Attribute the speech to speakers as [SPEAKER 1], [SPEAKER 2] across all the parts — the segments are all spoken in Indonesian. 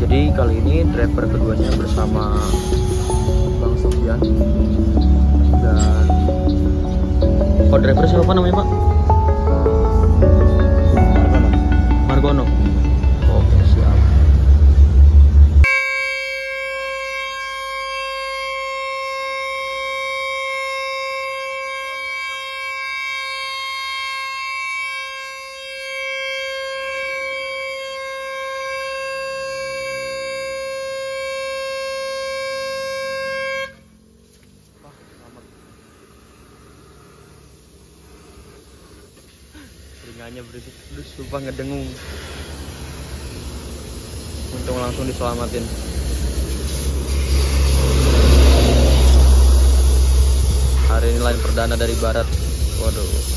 [SPEAKER 1] Jadi kali ini driver keduanya bersama Bang Sofyan dan driver siapa namanya Pak? Margono. Oke, siap. Telinganya berisik, terus sumpah ngedengung. Untung langsung diselamatin. Hari ini line perdana dari barat. Waduh.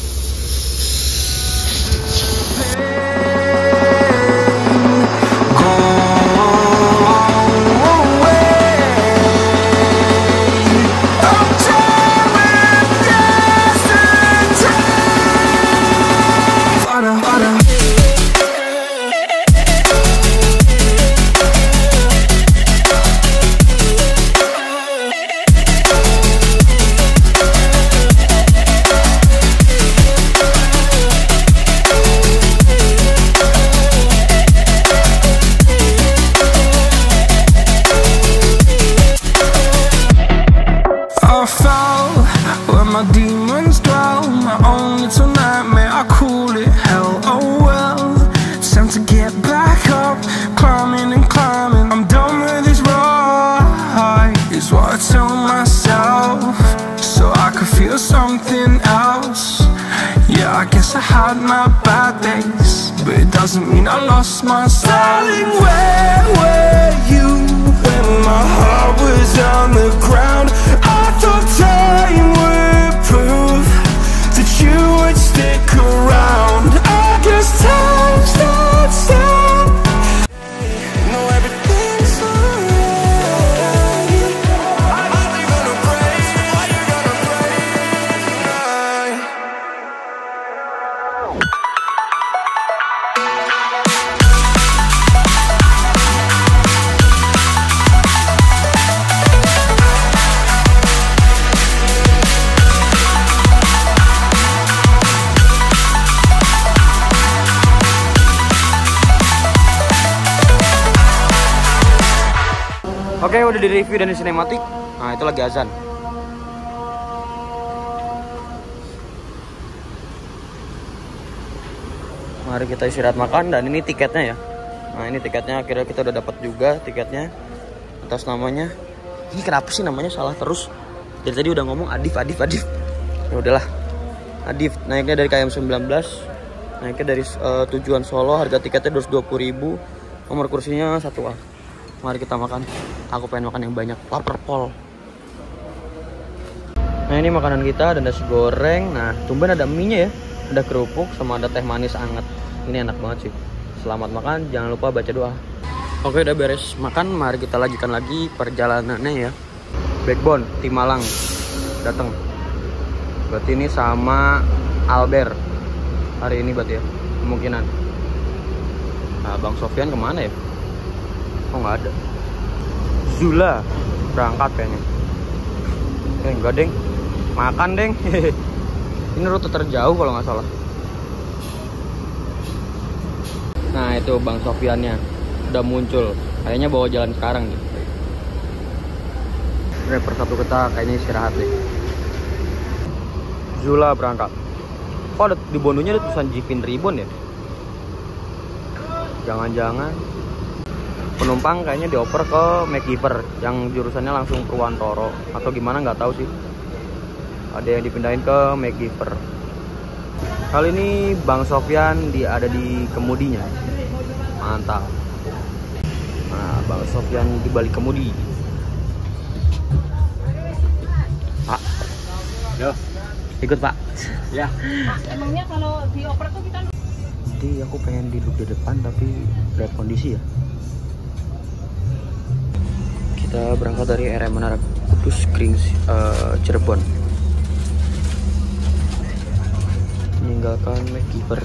[SPEAKER 2] My demons dwell, my own little nightmare, I call it hell, oh well. It's time to get back up, climbing and climbing. I'm done with this ride, is what I tell myself, so I could feel something else. Yeah, I guess I had my bad days, but it doesn't mean I lost my style. Darling, where were you when my heart was on the ground? I thought time would prove that you would stick around. I guess time stood still. No, everything's alright. Are you gonna break? Are you gonna break tonight?
[SPEAKER 1] Oke, udah di review dan di sinematik. Nah, itu lagi azan. Mari kita istirahat makan dan ini tiketnya ya. Nah, ini tiketnya akhirnya kita udah dapat juga tiketnya atas namanya. Ini kenapa sih namanya salah terus? Jadi tadi udah ngomong Adif. Ya udahlah. Adif naiknya dari KM 19. Naiknya dari tujuan Solo, harga tiketnya 220.000. Nomor kursinya 1A. Mari kita makan. Aku pengen makan yang banyak, lapar pol. Nah, ini makanan kita, ada nasi goreng. Nah, tumben ada mie-nya ya. Ada kerupuk sama ada teh manis anget. Ini enak banget sih. Selamat makan, jangan lupa baca doa. Oke, udah beres makan, mari kita lanjutkan lagi perjalanannya ya. Backbone Tim Malang datang. Berarti ini sama Albert hari ini berarti ya, kemungkinan. Nah, Bang Sofyan kemana ya? Oh, nggak ada. Zula berangkat kayaknya. Enggak deng, makan deng. Ini rute terjauh kalau nggak salah. Nah, itu Bang Sofyannya udah muncul, kayaknya bawa jalan sekarang nih. Driver satu kita kayaknya istirahat deh. Zula berangkat. Kok ada di bondonya ada tulisan Jipin Ribbon ya? Jangan-jangan penumpang kayaknya dioper ke McKeever yang jurusannya langsung Purwantoro atau gimana, nggak tahu sih. Ada yang dipindahin ke McKeever. Kali ini Bang Sofyan ada di kemudinya. Mantap. Nah, Bang Sofyan di balik kemudi. Pak. Yo. Ikut Pak. Ya.
[SPEAKER 3] Emangnya kalau dioper tuh kita.
[SPEAKER 1] Jadi aku pengen duduk di depan tapi lihat kondisi ya. Kita berangkat dari RM Menara Kudus Cirebon, meninggalkan McKeever.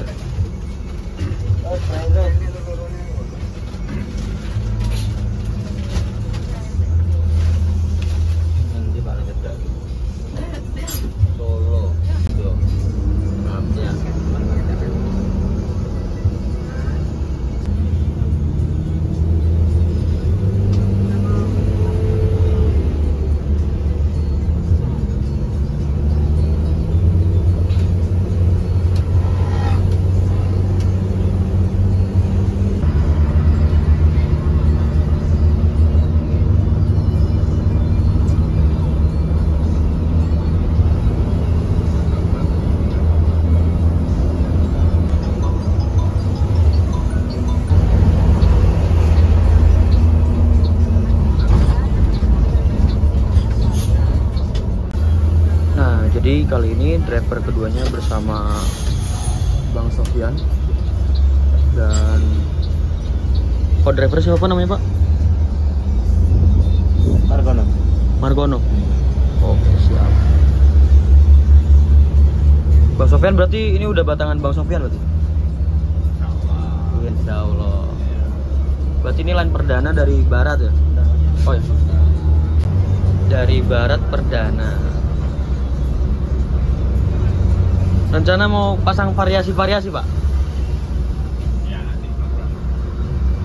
[SPEAKER 1] Jadi kali ini driver keduanya bersama Bang Sofyan dan driver siapa namanya Pak? Margono. Oke, siap. Bang Sofyan berarti ini udah batangan Bang Sofyan berarti? Insya Allah. Berarti ini line perdana dari barat ya? Oh ya. Dari barat perdana. Rencana mau pasang variasi-variasi Pak?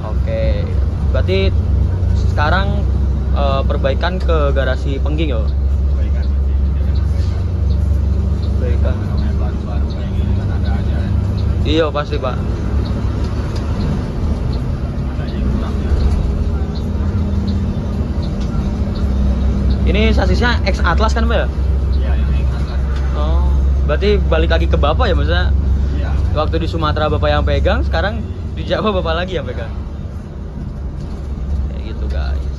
[SPEAKER 1] Oke. Berarti sekarang perbaikan ke garasi Pengging ya? Perbaikan. Iya pasti Pak. Ini sasisnya X Atlas kan Pak ya?
[SPEAKER 4] Iya, yang Atlas.
[SPEAKER 1] Oh, berarti balik lagi ke Bapak ya maksudnya?
[SPEAKER 4] Iya.
[SPEAKER 1] Waktu di Sumatera Bapak yang pegang, sekarang di Jawa Bapak lagi yang pegang. Kayak gitu guys.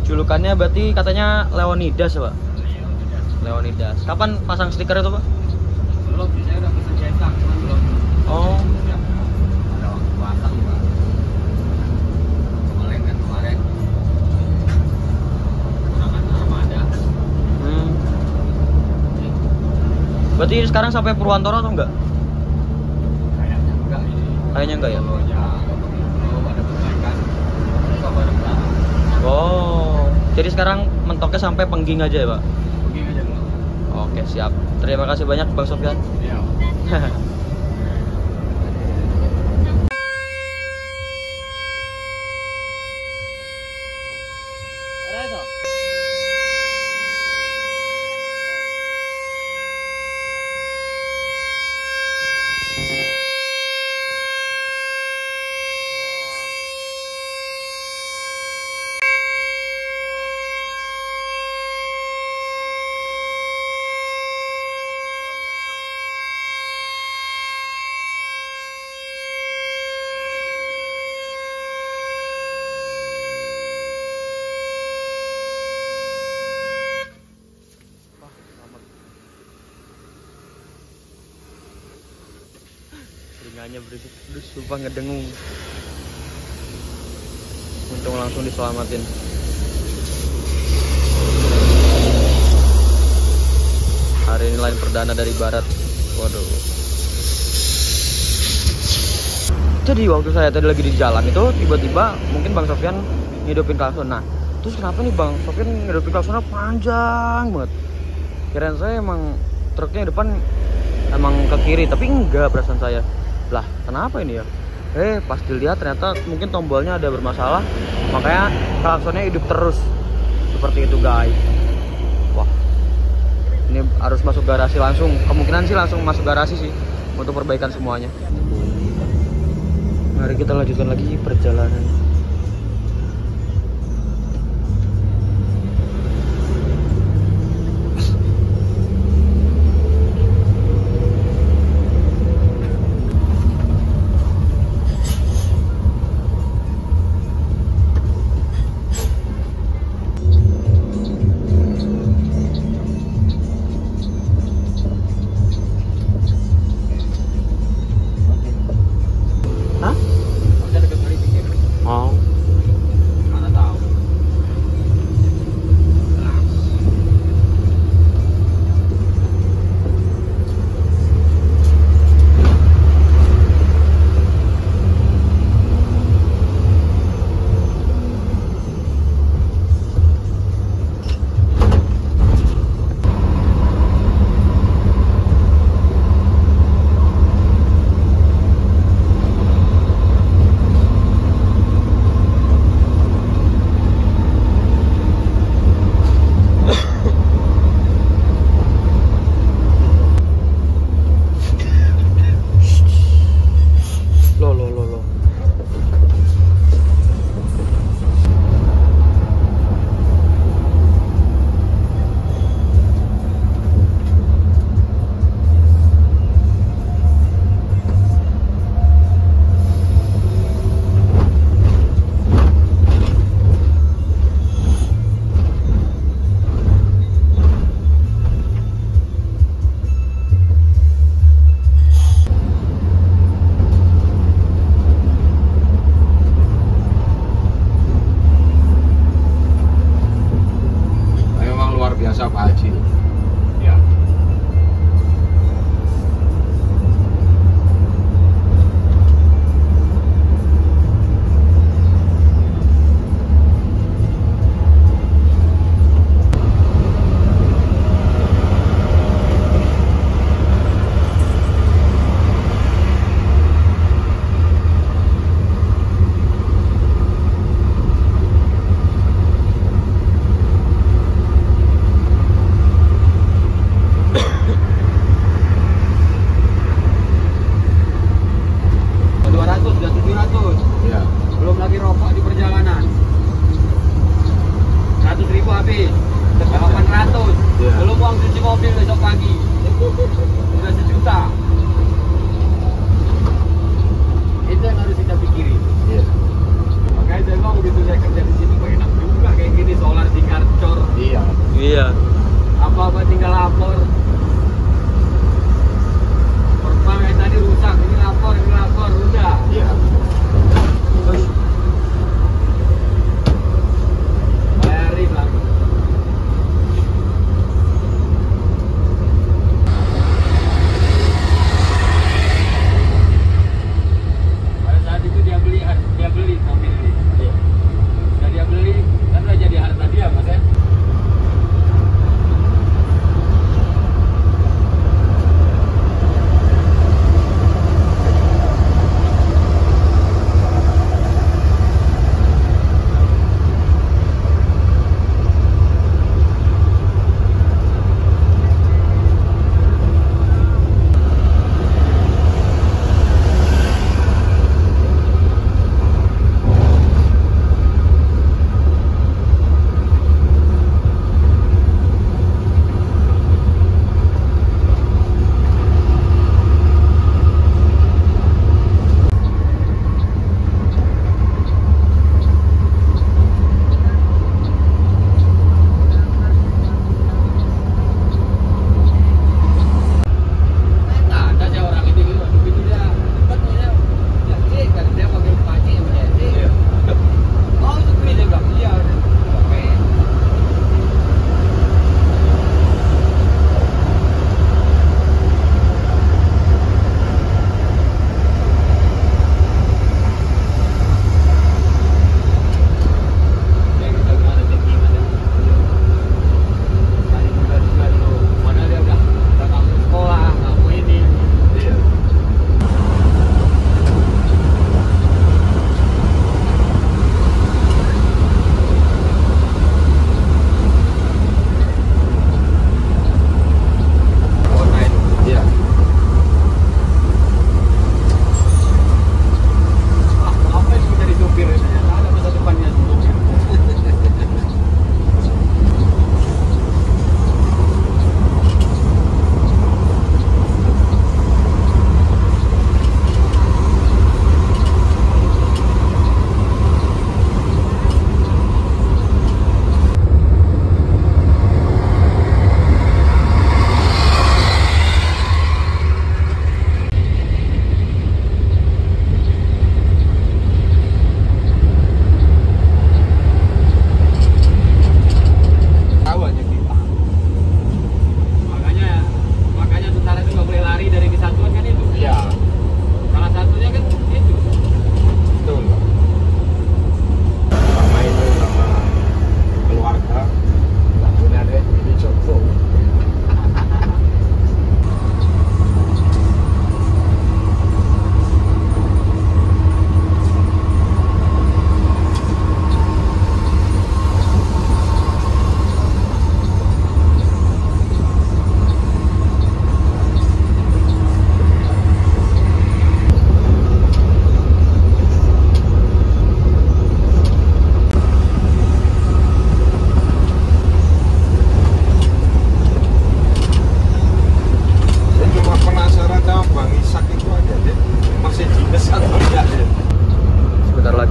[SPEAKER 1] Julukannya berarti katanya Leonidas ya Pak? Leonidas. Kapan pasang stiker itu Pak?
[SPEAKER 4] Belum, saya udah pesen cetak, cuman belum.
[SPEAKER 1] Oh.
[SPEAKER 4] Ya. Ada waktu pasang Pak. Kemarin. Menggunakan armada.
[SPEAKER 1] Berarti sekarang sampai Purwantoro atau enggak?
[SPEAKER 4] Kayaknya enggak ini.
[SPEAKER 1] Kayaknya enggak ya?
[SPEAKER 4] Kalau ada perbaikan. Kabar belakang.
[SPEAKER 1] Oh. Jadi sekarang mentoknya sampai Pengging aja ya Pak?
[SPEAKER 4] Pergi aja dulu.
[SPEAKER 1] Oke siap. Terima kasih banyak Bang Sofyan.
[SPEAKER 4] Iya.
[SPEAKER 1] Telinganya berisik, aduh sumpah ngedengung. Untung langsung diselamatin. Hari ini line perdana dari barat. Waduh. Jadi waktu saya tadi lagi di jalan itu tiba-tiba mungkin Bang Sofyan ngidupin klakson. Nah, terus kenapa nih Bang Sofyan ngidupin klaksonnya panjang banget? Kirain saya emang truknya depan emang ke kiri, tapi enggak perasaan saya. Lah, kenapa ini ya? Pas dilihat ternyata mungkin tombolnya ada bermasalah, makanya klaksonnya hidup terus. Seperti itu guys. Wah, ini harus masuk garasi langsung. Kemungkinan sih langsung masuk garasi sih untuk perbaikan semuanya. Mari kita lanjutkan lagi perjalanan. Oh.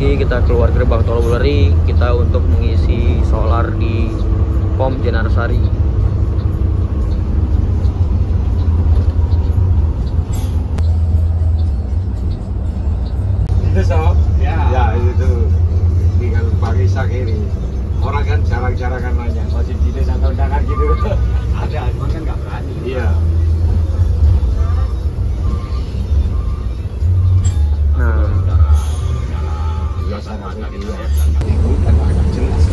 [SPEAKER 1] lagi kita keluar gerbang tol Wuleri, kita untuk mengisi solar di POM Jenarsari.
[SPEAKER 5] Itu sob,
[SPEAKER 4] Ya.
[SPEAKER 5] itu tinggal pakai sak ini. Orang kan jarang-jarang kan nanya, masih di desa undangan gitu.
[SPEAKER 4] Ada, cuman kan nggak berani.
[SPEAKER 5] Iya.
[SPEAKER 1] Nah,
[SPEAKER 5] Biasa masuk di luar. Itu kan agak jelas.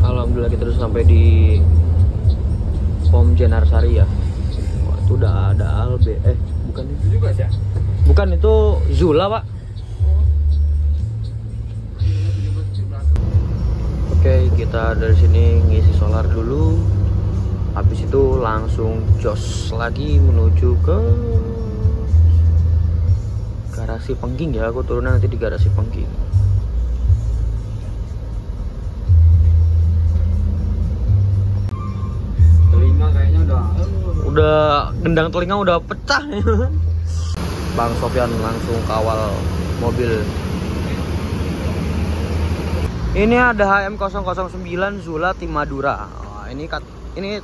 [SPEAKER 1] alhamdulillah kita udah sampai di POM Jenarsari ya. Wah, itu udah ada Albe. Bukan
[SPEAKER 4] Itu juga sih.
[SPEAKER 1] bukan itu Zula, Pak. Oke, kita dari sini ngisi solar dulu. Habis itu langsung jos lagi menuju ke garasi Pengging ya. Aku turun nanti di garasi Pengging.
[SPEAKER 4] Telinga kayaknya
[SPEAKER 1] Udah gendang telinga udah pecah. Bang Sofyan langsung kawal mobil. Ini ada HM009 Zula tim Madura. Wah, ini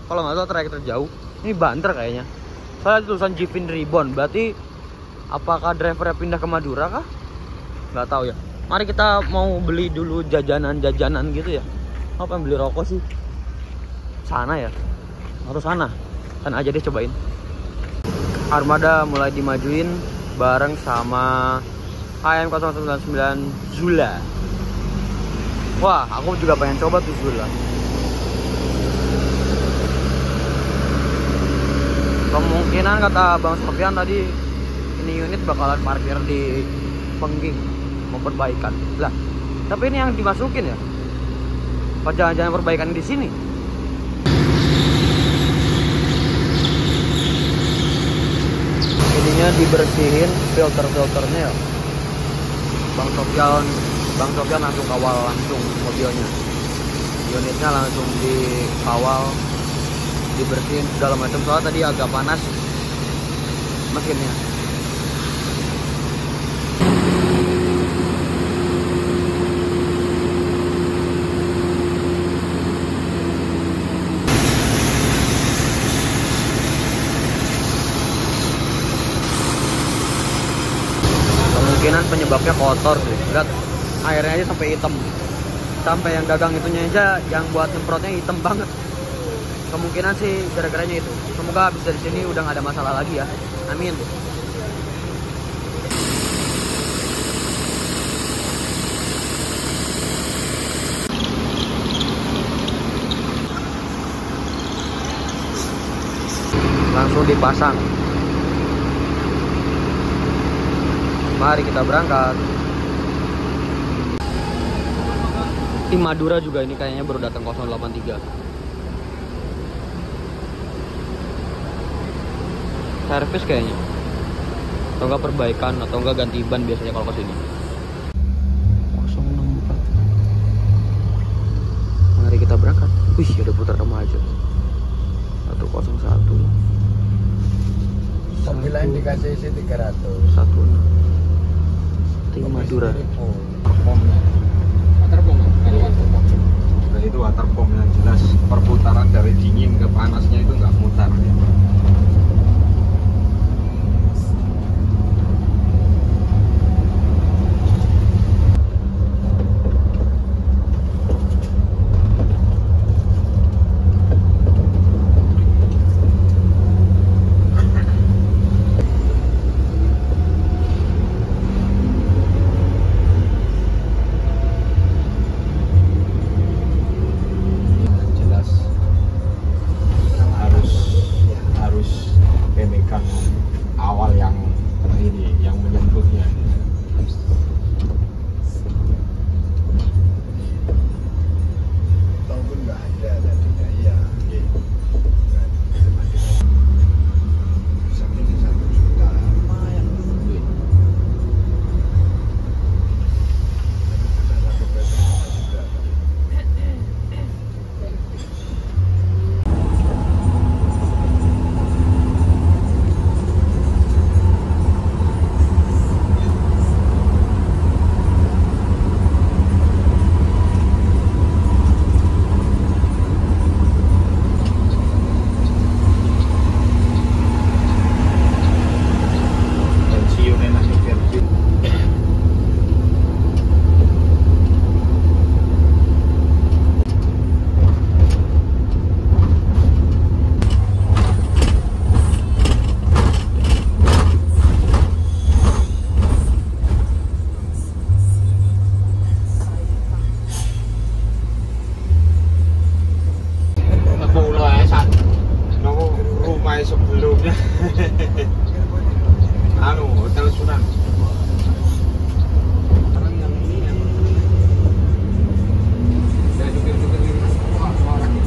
[SPEAKER 1] kalau nggak salah trayek terjauh. Ini banter kayaknya. Soalnya tulisan Jivin Ribbon. Berarti apakah drivernya pindah ke Madura kah? Nggak tahu ya. Mari kita mau beli dulu jajanan-jajanan gitu ya. Apa yang beli rokok sih? Sana ya? Atau sana? Sana aja deh cobain. Armada mulai dimajuin bareng sama HM099 Zula. Wah, aku juga pengen coba tuh Zula. Kemungkinan kata Bang Sofyan tadi ini unit bakalan parkir di Pengging, mau perbaikan. Lah, tapi ini yang dimasukin ya? Apa jangan-jangan perbaikan di sini? Ininya dibersihin filter-filternya ya. Bang Sofyan langsung kawal langsung mobilnya. Unitnya langsung dikawal, dibersihin segala macam. Soalnya tadi agak panas mesinnya. Kemungkinan penyebabnya kotor sih. Lihat airnya aja sampai hitam. Sampai yang dagang itunya aja yang buat nyemprotnya hitam banget. Kemungkinan sih gara-garanya itu. Semoga habis dari sini udah nggak ada masalah lagi ya. Amin. Langsung dipasang. Mari kita berangkat. Tim Madura juga ini kayaknya baru datang 083. Servis kayaknya. Atau enggak perbaikan atau enggak ganti ban biasanya kalau ke sini. 064. Mari kita berangkat. Wih, ada putar remaja. 101.
[SPEAKER 5] Sembilan dikasih isi 300.
[SPEAKER 1] 16. Tim Madura.
[SPEAKER 5] Nah, itu water pump yang jelas perputaran dari dingin ke panasnya itu nggak mutar ya. harus Hotel Sunan. Sekarang yang ini yang saya jukir-jukir ini wah orangnya.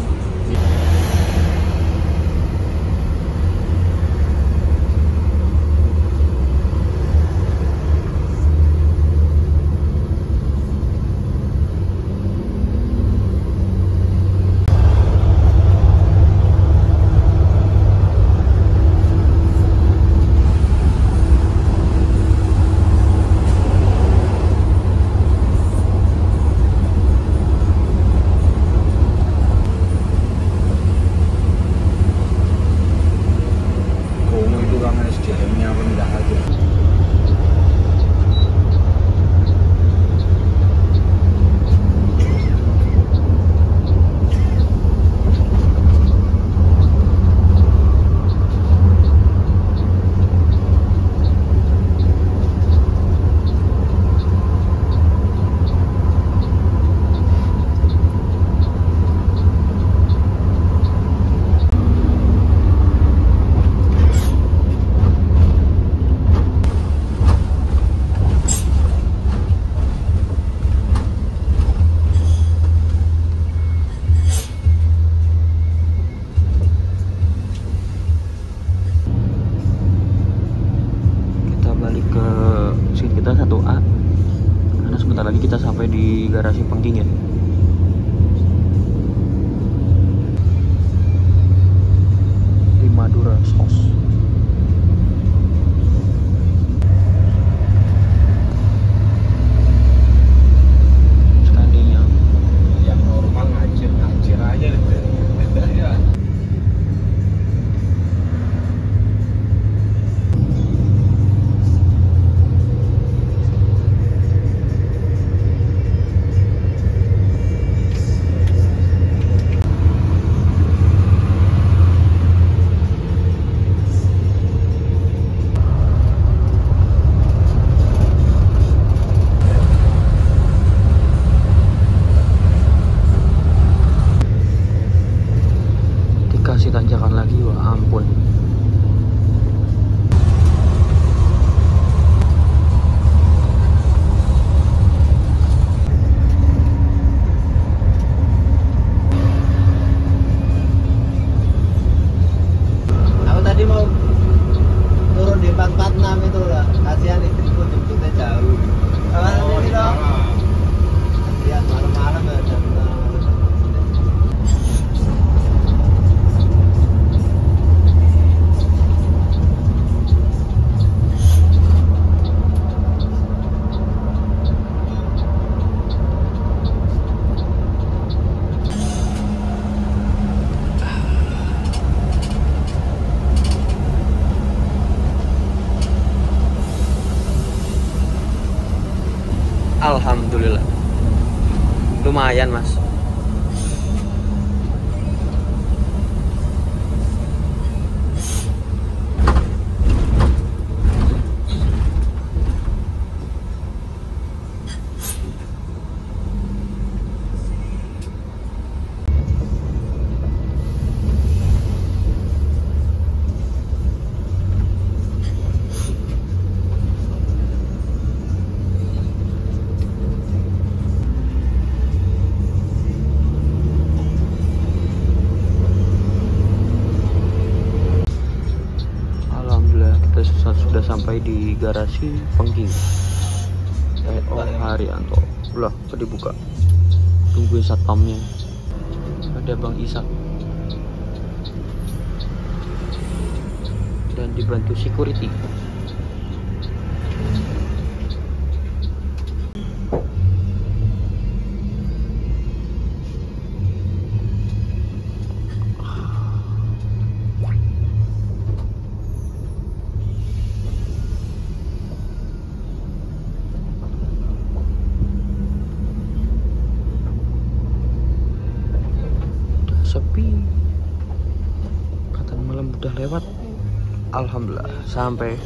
[SPEAKER 5] SDM-nya rendah aja.
[SPEAKER 1] Kita 1A karena sebentar lagi kita sampai di garasi Pengging ya. Di Madura Sos. Standingnya
[SPEAKER 5] Yang normal ngacir aja deh. Ya.
[SPEAKER 1] Dikasih tanjakan lagi, wah ampun.
[SPEAKER 6] Aku tadi mau turun di 446 itu lah. Kasihan istriku jemputnya jauh. Kalau ini dong. Ya malam-malam ya.
[SPEAKER 1] Alhamdulillah. Lumayan, Mas. Sudah sampai di garasi Pengging. Oh Haryanto. Ulah, kok dibuka. Tungguin satpamnya. Ada Bang Isa. Dan dibantu security. Sepi, kata malam udah lewat. Alhamdulillah sampai.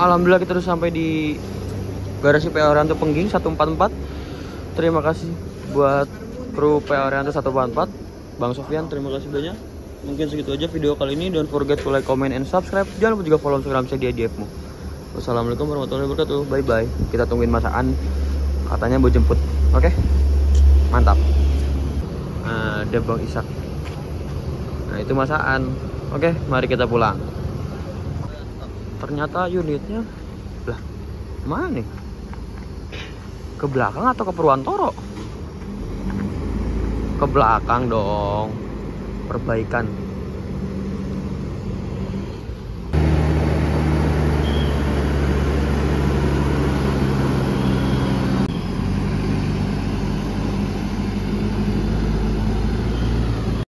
[SPEAKER 1] Alhamdulillah kita udah sampai di garasi PA Haryanto Pengging 144. Terima kasih buat kru PA Haryanto 144. Bang Sofyan, terima kasih banyak. Mungkin segitu aja video kali ini. Don't forget to like, comment, and subscribe. Jangan lupa juga follow Instagram saya di IDF-mu. Wassalamualaikum warahmatullahi wabarakatuh. Bye bye. Kita tungguin masakan. Katanya mau jemput. Oke. Mantap. Nah, ada Bang Ishak. Nah, itu masakan. Oke, mari kita pulang. Ternyata unitnya lah. Mana nih? Ke belakang atau ke Purwantoro? Ke belakang dong. Perbaikan.